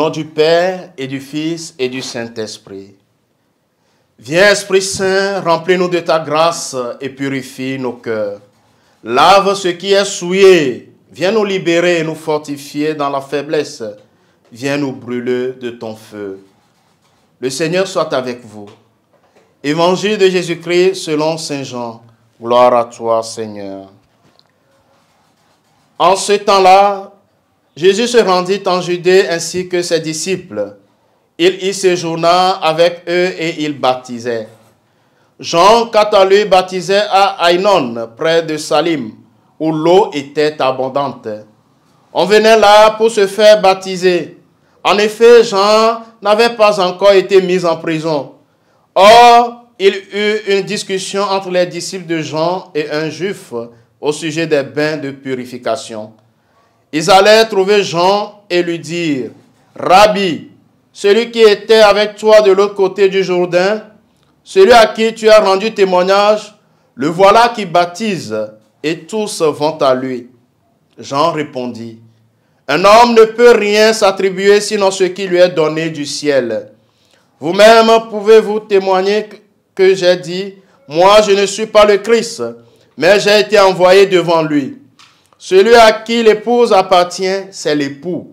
nom du Père et du Fils et du Saint-Esprit. Viens, Esprit Saint, remplis-nous de ta grâce et purifie nos cœurs. Lave ce qui est souillé. Viens nous libérer et nous fortifier dans la faiblesse. Viens nous brûler de ton feu. Le Seigneur soit avec vous. Évangile de Jésus-Christ selon Saint Jean. Gloire à toi, Seigneur. En ce temps-là, Jésus se rendit en Judée ainsi que ses disciples. Il y séjourna avec eux et il baptisait. Jean, quant à lui, baptisait à Ainon, près de Salim, où l'eau était abondante. On venait là pour se faire baptiser. En effet, Jean n'avait pas encore été mis en prison. Or, il eut une discussion entre les disciples de Jean et un juif au sujet des bains de purification. Ils allèrent trouver Jean et lui dire, « Rabbi, celui qui était avec toi de l'autre côté du Jourdain, celui à qui tu as rendu témoignage, le voilà qui baptise, et tous vont à lui. » Jean répondit, « Un homme ne peut rien s'attribuer sinon ce qui lui est donné du ciel. Vous-même pouvez-vous témoigner que j'ai dit, « Moi, je ne suis pas le Christ, mais j'ai été envoyé devant lui. » Celui à qui l'épouse appartient, c'est l'époux.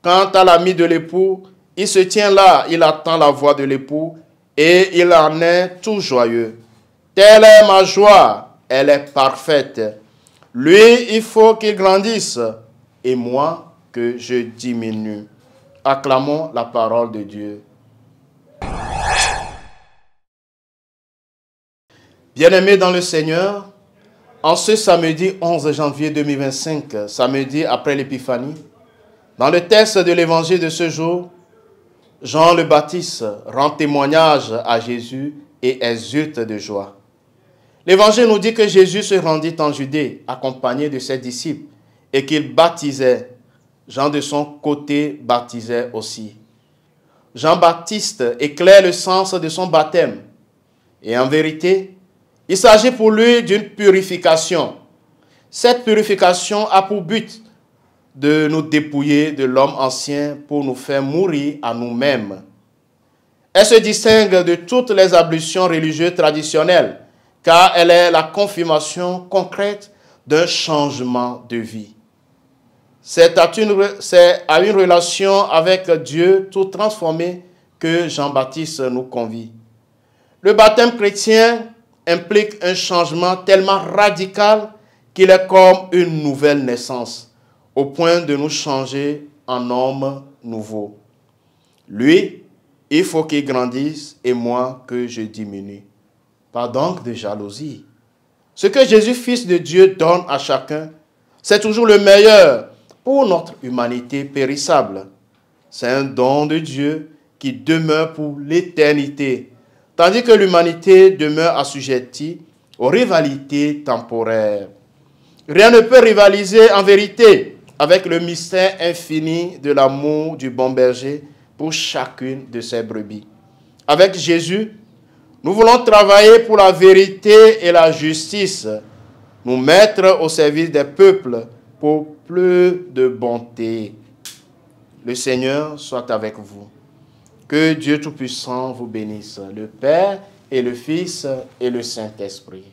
Quant à l'ami de l'époux, il se tient là, il attend la voix de l'époux, et il en est tout joyeux. Telle est ma joie, elle est parfaite. Lui, il faut qu'il grandisse, et moi, que je diminue. Acclamons la parole de Dieu. Bien-aimés dans le Seigneur, en ce samedi 11 janvier 2025, samedi après l'Épiphanie, dans le texte de l'évangile de ce jour, Jean le Baptiste rend témoignage à Jésus et exulte de joie. L'évangile nous dit que Jésus se rendit en Judée, accompagné de ses disciples, et qu'il baptisait. Jean de son côté baptisait aussi. Jean-Baptiste éclaire le sens de son baptême. Et en vérité, il s'agit pour lui d'une purification. Cette purification a pour but de nous dépouiller de l'homme ancien pour nous faire mourir à nous-mêmes. Elle se distingue de toutes les ablutions religieuses traditionnelles, car elle est la confirmation concrète d'un changement de vie. C'est à une relation avec Dieu tout transformée que Jean-Baptiste nous convie. Le baptême chrétien implique un changement tellement radical qu'il est comme une nouvelle naissance, au point de nous changer en homme nouveau. Lui, il faut qu'il grandisse et moi que je diminue. Pas donc de jalousie. Ce que Jésus, Fils de Dieu, donne à chacun, c'est toujours le meilleur pour notre humanité périssable. C'est un don de Dieu qui demeure pour l'éternité, tandis que l'humanité demeure assujettie aux rivalités temporaires. Rien ne peut rivaliser en vérité avec le mystère infini de l'amour du bon berger pour chacune de ses brebis. Avec Jésus, nous voulons travailler pour la vérité et la justice, nous mettre au service des peuples pour plus de bonté. Le Seigneur soit avec vous. Que Dieu Tout-Puissant vous bénisse, le Père et le Fils et le Saint-Esprit.